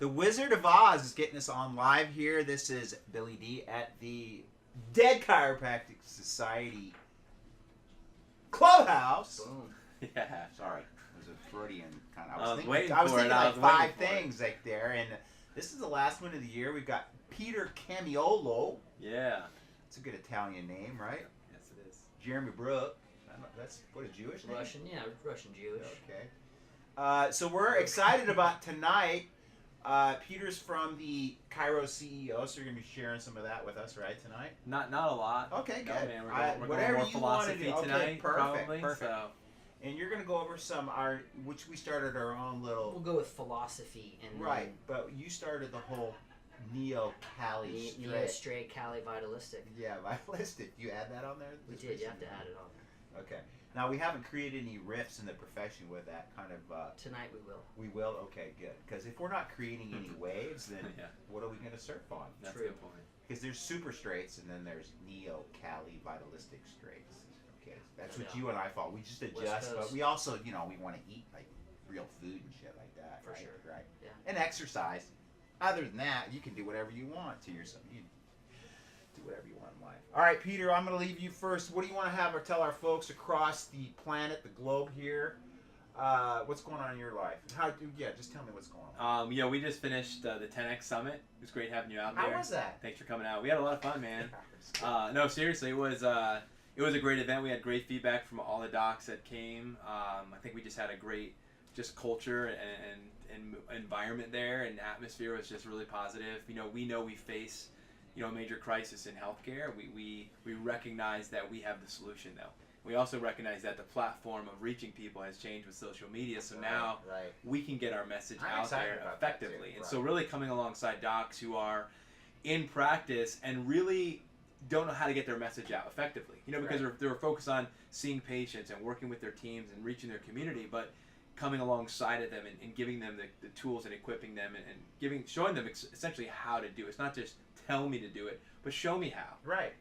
The Wizard of Oz is getting us on live here. This is Billy D at the Dead Chiropractic Society Clubhouse. Boom. Yeah. Sorry, it was a Freudian kind of. I was waiting I was for thinking it. I like was five waiting for things like there, and this is the last one of the year. We've got Peter Camiolo. Yeah. It's a good Italian name, right? Yes, it is. Jeremy Brook. That's what a Jewish name. Russian, yeah, Russian Jewish. Okay. So we're excited about tonight. Peter's from the Chiro CEO, so you're gonna be sharing some of that with us, right, tonight? Not a lot. Okay, No, good. man, we're Whatever going more you want to philosophy do. Okay, tonight, perfect, probably. perfect. So. And you're gonna go over which we started our own little. We'll go with philosophy and Right, but you started the whole Neo-Cali Neo straight Cali vitalistic. Yeah, vitalistic. You add that on there? We did. You have to add it on there. Okay. Now we haven't created any riffs in the profession with that kind of. Tonight we will. We will. Okay, good. Because if we're not creating any waves, then Yeah. what are we going to surf on? That's True. a good point. Because there's super straights and then there's Neo-Cali vitalistic straights. Okay, that's what Yeah. you and I thought. We just West adjust, but Coast. we also, we want to eat like real food and shit like that. For right? sure. Right. Yeah. And exercise. Other than that, you can do whatever you want to yourself. You do whatever you want in life. All right, Peter, I'm going to leave you first. What do you want to have or tell our folks across the planet, the globe here? What's going on in your life? Just tell me what's going on. Yeah, we just finished the 10X Summit. It was great having you out there. How was that? Thanks for coming out. We had a lot of fun, man. No, seriously, it was a great event. We had great feedback from all the docs that came. I think we just had a great culture and environment there, and atmosphere was just really positive. We know we face a major crisis in healthcare. We recognize that we have the solution, though. We also recognize that the platform of reaching people has changed with social media, so now we can get our message out there effectively. And so really coming alongside docs who are in practice and really don't know how to get their message out effectively, because they're focused on seeing patients and working with their teams and reaching their community, but coming alongside of them and giving them the tools and equipping them and showing them essentially how to do it. It's not just tell me to do it, but show me how. Right.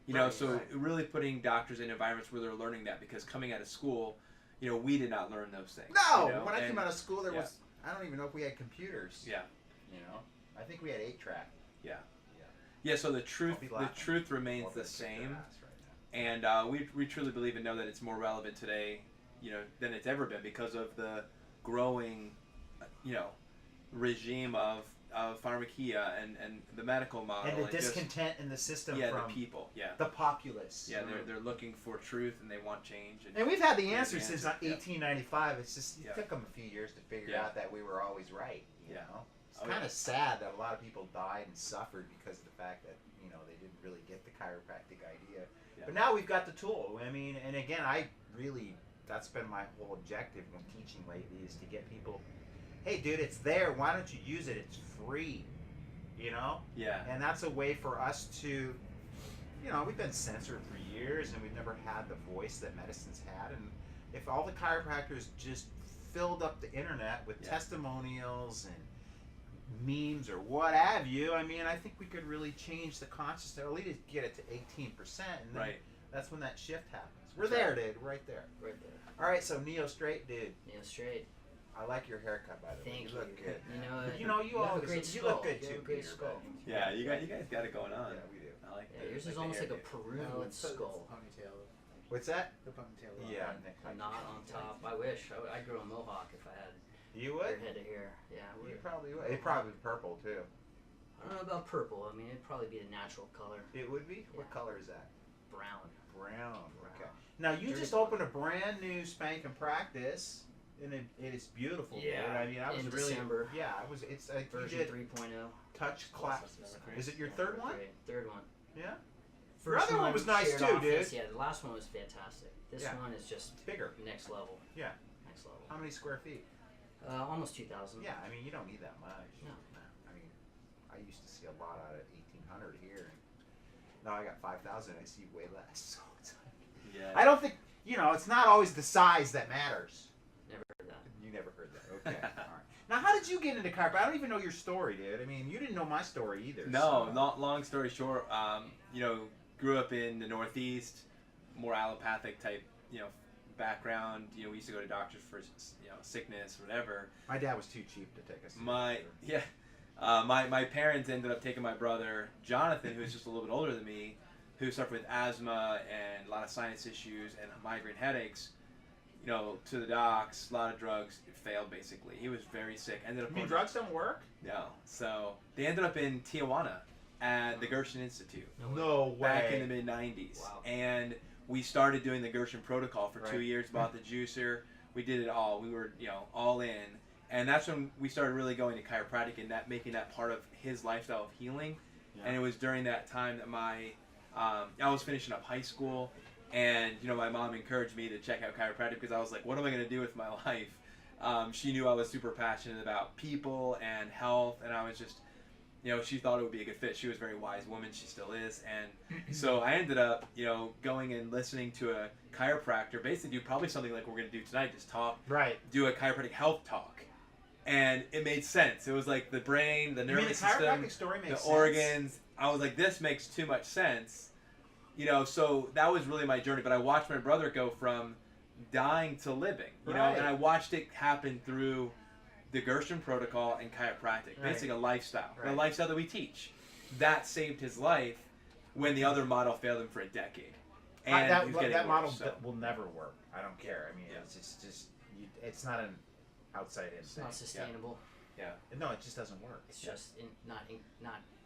Really putting doctors in environments where they're learning that, because coming out of school, we did not learn those things. No, when I came out of school, there was, I don't even know if we had computers. Yeah. I think we had 8-track. Yeah, so the truth remains the same. And we truly believe and know that it's more relevant today, than it's ever been, because of the growing, regime of pharmakia and the medical model. And the discontent in the system from the people, the populace. Yeah, they're looking for truth and they want change. And we've had the answer since 1895. It's just, it took them a few years to figure out that we were always right, you know? It's kind of sad that a lot of people died and suffered because of the fact that, they didn't really get the chiropractic idea. Yeah. But now we've got the tool. I mean, and again, that's been my whole objective when teaching lately, is to get people, hey, dude, it's there. Why don't you use it? It's free, Yeah. And that's a way for us to, we've been censored for years and we've never had the voice that medicine's had. And if all the chiropractors just filled up the internet with testimonials and memes or what have you, I think we could really change the consciousness, or at least get it to 18%, and then that's when that shift happens. We're there, dude. Right there. Right there. All right, so Neo Straight, dude. Neo straight. I like your haircut, by the way. Thank you. Look good. You always look good too, great Peter. skull. Yeah, you guys got it going on. Yeah, we do. I like Yeah, yours is almost like a Peruvian skull. Ponytail. What's that? The ponytail. Yeah. Not on top. I wish. I'd grow a mohawk if I had. You would? Your head to hair. Yeah, I would. You probably would. It'd probably be purple too. I don't know about purple. It'd probably be the natural color. It would be? Yeah. What color is that? Brown. Brown. Okay. Now you just opened a brand new spanking practice, and it is beautiful. Yeah. Dude. I was in really. December. Yeah. It's like version you did 3.0. touch class. Is it your third one? Third one. Yeah. First other one was nice shared too, office. dude. Yeah, the last one was fantastic. This one is just bigger. Next level. Yeah. Next level. How many square feet? Almost 2,000. Yeah, you don't need that much. No. I used to see a lot out of 1,800 here. Now I got 5,000. I see way less. So it's like, I don't think it's not always the size that matters. Never heard that. You never heard that. Okay. All right. Now, how did you get into chiropractic? I don't even know your story, dude. You didn't know my story either. No, not long story short. Grew up in the Northeast, more allopathic type, background. We used to go to doctors for sickness, whatever. My dad was too cheap to take us. My parents ended up taking my brother Jonathan, who's just a little bit older than me, who suffered with asthma and a lot of sinus issues and migraine headaches, to the docs, a lot of drugs. It failed basically. He was very sick. Ended up. You mean drugs don't work? No. So they ended up in Tijuana at the Gershon Institute. No way. Back in the mid '90s. Wow. And we started doing the Gershon protocol for 2 years. Bought the juicer. We did it all. We were all in. And that's when we started really going to chiropractic and making that part of his lifestyle of healing. Yeah. And it was during that time that I was finishing up high school, and my mom encouraged me to check out chiropractic because I was like, what am I going to do with my life? She knew I was super passionate about people and health, and I was just, she thought it would be a good fit. She was a very wise woman. She still is. And so I ended up, going and listening to a chiropractor, basically do probably something like we're going to do tonight, just talk, do a chiropractic health talk. And it made sense. It was like the brain, the nervous system, the organs. I was like, this makes too much sense. So that was really my journey. But I watched my brother go from dying to living, and I watched it happen through the Gershon protocol and chiropractic. Basically a lifestyle, a lifestyle that we teach. That saved his life when the other model failed him for a decade. And that model will never work. I don't care. I mean, it's just it's not an outside in. It's not sustainable. Yeah. No, it just doesn't work. It's just not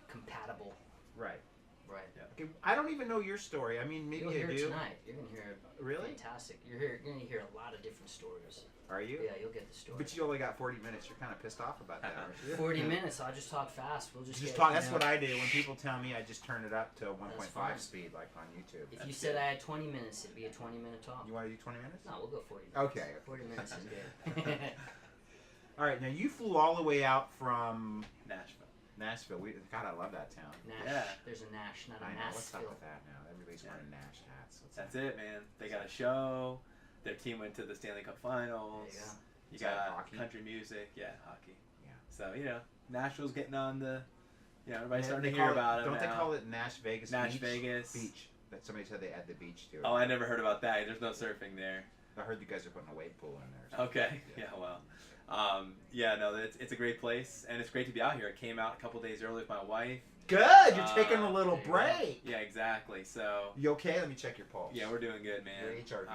compatible. Right. Right. Yeah. Okay, I don't even know your story. I mean, maybe You'll you hear do. it tonight. You're gonna hear Really? fantastic. You're gonna hear a lot of different stories. Are you? Yeah, you'll get the story. But you only got 40 minutes. You're kind of pissed off about that, aren't you? 40 minutes. I'll just talk fast. We'll just talk. That's what I do. When people tell me, I just turn it up to 1.5 fine. speed, like on YouTube. If you said I had 20 minutes, it'd be a 20-minute talk. You want to do 20 minutes? No, we'll go 40 minutes. Okay. 40 minutes is good. All right. Now you flew all the way out from Nashville. God, I love that town. Nash. Yeah. There's a Nash, not a I know. What's up Nashville. with that now? Everybody's wearing Nash hats. That's it, man. They got a show. Their team went to the Stanley Cup Finals. There you go. You Is that got hockey? country music. Yeah, hockey. Yeah. So, Nashville's getting on the, everybody's Yeah, starting to they hear call it- about it Don't they now. call it Nash Vegas? Nash Beach? Vegas. Beach. That somebody said they add the beach to it. Oh, I never heard about that. There's no surfing there. I heard you guys are putting a wave pool in there. Okay. Yeah, well. It's a great place, and it's great to be out here. I came out a couple days early with my wife. Good. You're taking a little there you break. Yeah, exactly. So. You okay? Let me check your pulse. Yeah, we're doing good, man. Your HRV.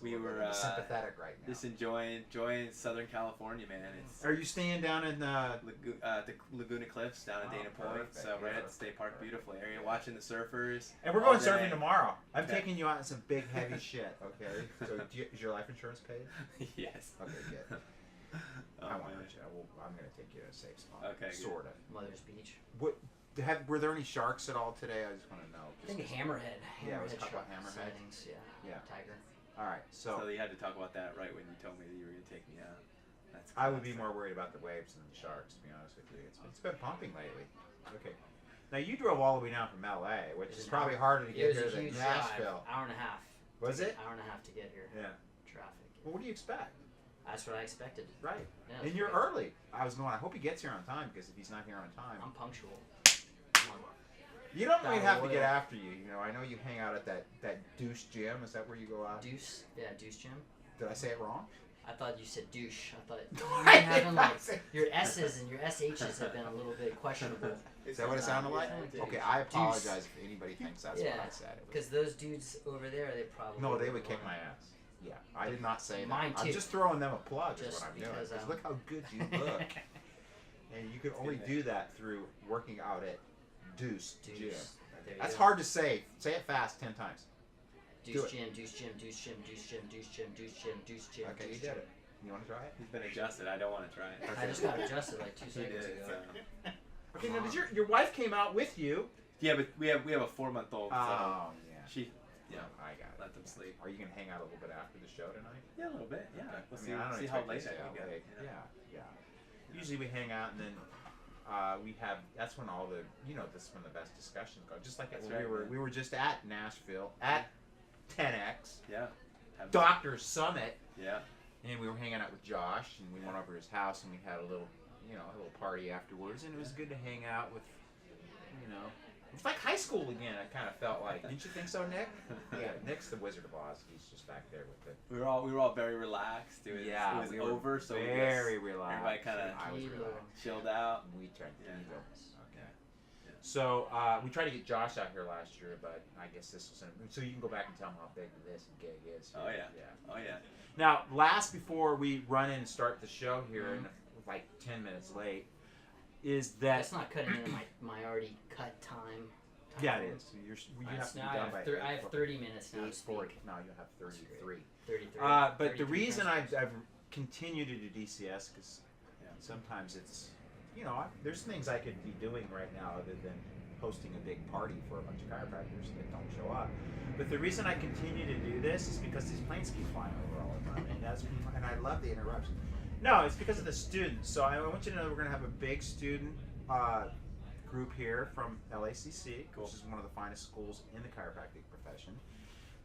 We were sympathetic right now. just enjoying Southern California, man. Are you staying down in the Laguna Cliffs down in Dana Point, perfect. so right at the state park, beautiful area. Watching the surfers. And we're all going day. surfing tomorrow. I'm Okay. taking you out in some big heavy shit. Okay. So is your life insurance paid? Yes. Okay, good. Oh, I won't man. hurt you. I'm going to take you to a safe spot. Okay, good. Sort of. Mother's Beach. Were there any sharks at all today? I just want to know. I think Hammerhead. Yeah, it was a Hammerhead couple of shark hammerhead. sightings. Yeah. Tiger. All right. So you had to talk about that right when you told me that you were going to take me out. That's I would be classic. more worried about the waves than the sharks, to be honest with you. It's been pumping lately. Okay. Now you drove all the way down from LA, which is probably harder to get It here was a than huge Nashville. drive. Hour and a half. Was it? Hour and a half to get here. Yeah. Traffic. Well, what do you expect? That's what I expected. Right. Yeah, And you're great. early. I was going, I hope he gets here on time, because if he's not here on time. I'm punctual. Come on. You don't really have to Royal. get after you. I know you hang out at that douche gym. Is that where you go out? Deuce. Yeah, Deuce Gym. Did I say it wrong? I thought you said douche. I thought I you're having like did. your S's and your SH's have been a little bit questionable. Is that what it sounded like? Yeah. Okay, I apologize if anybody thinks that's Yeah, what I said. It was, because those dudes over there, they probably no, they would wouldn't kick my want ass. Yeah, I did not say Mine that. I'm too. just throwing them a plug is Just what I'm doing. because, 'Cause look how good you look. And you can only do that through working out at Deuce Deuce. Gym. There you That's go. hard to say. Say it fast 10 times. do Deuce it. Gym, Deuce Gym, Deuce Gym, Deuce Gym, Deuce Gym, Deuce Gym, Deuce Gym. Okay, you Deuce did Gym. it. You want to try it? He's been adjusted. I don't want to try it. I just got adjusted like 2 He seconds did. ago. So. Okay, now did your wife came out with you? Yeah, but we have a 4-month-old. So Oh, yeah. she, I got it. let them sleep. Are you gonna hang out a little bit after the show tonight? Yeah, a little bit. Yeah, we'll I mean, I don't see how expect late you to I stay can out get. late. you know? Yeah. Usually we hang out and then we have. That's when all the this is when the best discussions go. Just like That's when right, man. we were just at Nashville at 10X Yeah. Doctor Summit, Yeah. and we were hanging out with Josh, and we went over to his house and we had a little a little party afterwards, and it was good to hang out with It's like high school again. I kind of felt like. Didn't you think so, Nick? Yeah, Nick's the Wizard of Oz. He's just back there with it. We were all very relaxed. It was over, so very relaxed. Everybody kind of I was relaxed. Chilled out. We tried to go. Okay. Yeah. So we tried to get Josh out here last year, but I guess this was so you can go back and tell him how big this gig is. Here. Oh yeah. Oh yeah. Now, before we run in and start the show here, and like 10 minutes late, is that that's not cutting into my already cut time. Yeah, it is. You have to be done by. I have 30 minutes now to speak. No, you'll have 33. 33. But the reason I've continued to do DCS because sometimes it's there's things I could be doing right now other than hosting a big party for a bunch of chiropractors that don't show up. But the reason I continue to do this is because these planes keep flying over all the time, and I love the interruption. No, it's because of the students. So I want you to know we're going to have a big student group here from LACC, which is one of the finest schools in the chiropractic profession.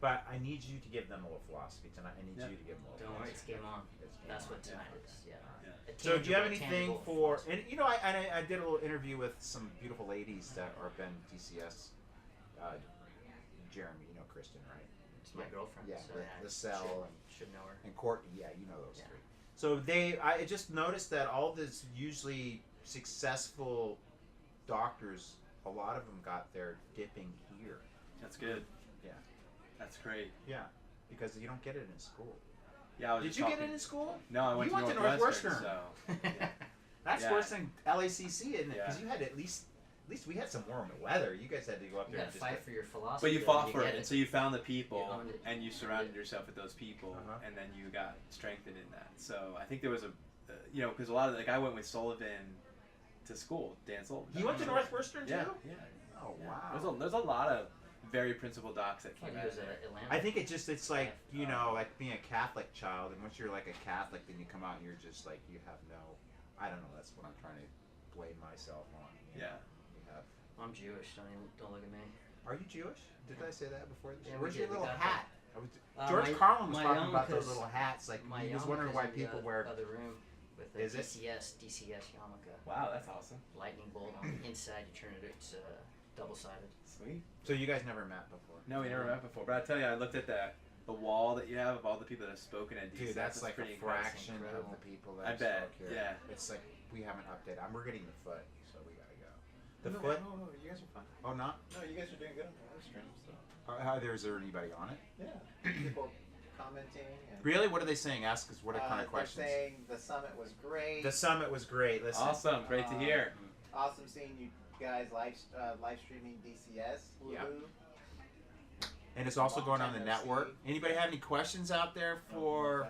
But I need you to give them a little philosophy tonight. I need you to give them a little. Don't worry, it's game on. That's what tonight is. Yeah. So do you have anything for? And I did a little interview with some beautiful ladies that are been DCS. Jeremy, you know Kristen, right? It's my girlfriend. Yeah, so LaSalle should know her. And Courtney. Yeah, you know those three. So I just noticed that all this usually successful doctors, a lot of them got their dipping here. That's good. Yeah. That's great. Yeah, because you don't get it in school. Yeah, Did you get it in school? No, I went to Northwestern. So. That's worse than LACC, isn't it? Because you had at least we had some warm weather. You guys had to go up there and just fight for your philosophy. But you fought for it, and so you found the people, and you surrounded it. yourself with those people, and then you got strengthened in that. So I think there was because a lot of I went with Sullivan to school, Dan Sullivan. He went to Northwestern too? Yeah. Oh wow. There's a lot of very principled docs that came out of there. I think it's like like being a Catholic child, and once you're like a Catholic, then you come out and you're just like you have no. I don't know. That's what I'm trying to blame myself on. I'm Jewish. Don't look at me. Are you Jewish? Did I say that before? Yeah, where's your little that. hat? George Carlin was talking about those little hats. Like he was wondering why people wear. Other room with a DCS yarmulke. Wow, that's awesome. Lightning bolt on the inside. You turn it. It's double-sided. Sweet. So you guys never met before? No, we never met before. But I tell you, I looked at the wall that you have of all the people that have spoken at DCS. Dude, that's like a fraction of the people that spoke here. Yeah. It's like we haven't updated. We're getting the foot, so we gotta go. The No, foot? no, you guys are fine. Oh, not? No, you guys are doing good on the live stream. So. Is there anybody on it? Yeah. People commenting. And Really? What are they saying? Ask us what kind of questions. They're saying the summit was great. The summit was great. Listen. Awesome. Great to hear. Awesome seeing you guys live streaming DCS. Woo-hoo. Yeah. And it's also going on the network. Anybody have any questions out there for?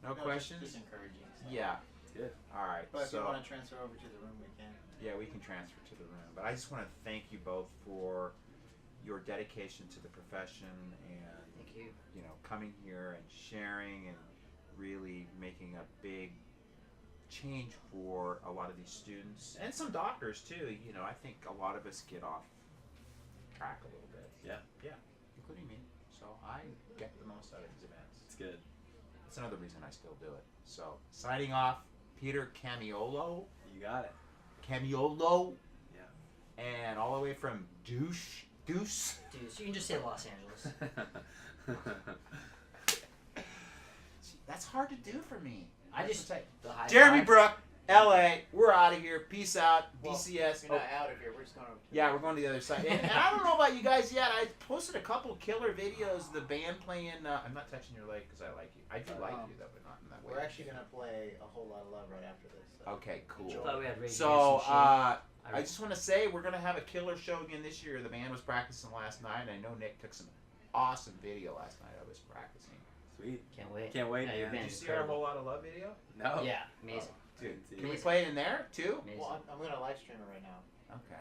No questions? Just encouraging. So. Yeah. Good. All right. But if you want to transfer over to the room, we can. Yeah, we can transfer to the room. But I just want to thank you both for your dedication to the profession and Thank you. Coming here and sharing and really making a big change for a lot of these students and some doctors too. I think a lot of us get off track a little bit. Yeah, including me. So I get the most out of these events. It's good. That's another reason I still do it. So signing off, Peter Camiolo. You got it. Camiolo. Yeah. And all the way from Deuce. You can just say Los Angeles. That's hard to do for me. I just say Jeremy Brook, LA. We're out of here. Peace out. Well, DCS. You're not out of here. We're just going over. Yeah, we're going to the other side. And I don't know about you guys yet. I posted a couple killer videos of the band playing. I'm not touching your leg because I like you. I do like you though, but not in that way. We're actually going to play A Whole Lot of Love right after this. So. Okay, cool. I thought we had So I just want to say we're going to have a killer show again this year. The band was practicing last night. I know Nick took some awesome video last night. I was practicing. Sweet. Can't wait. Can't wait, Yeah, man. Did you see our Whole Lot of Love video? No. Yeah, amazing. Dude, Amazing. can we play it in there too? Amazing. Well, I'm going to live stream it right now. Okay.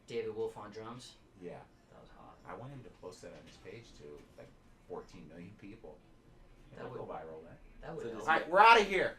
David Wolf on drums. Yeah. That was hot. I want him to post that on his page to like 14 million people. That It'll would go viral then. That would So help. All right, we're out of here.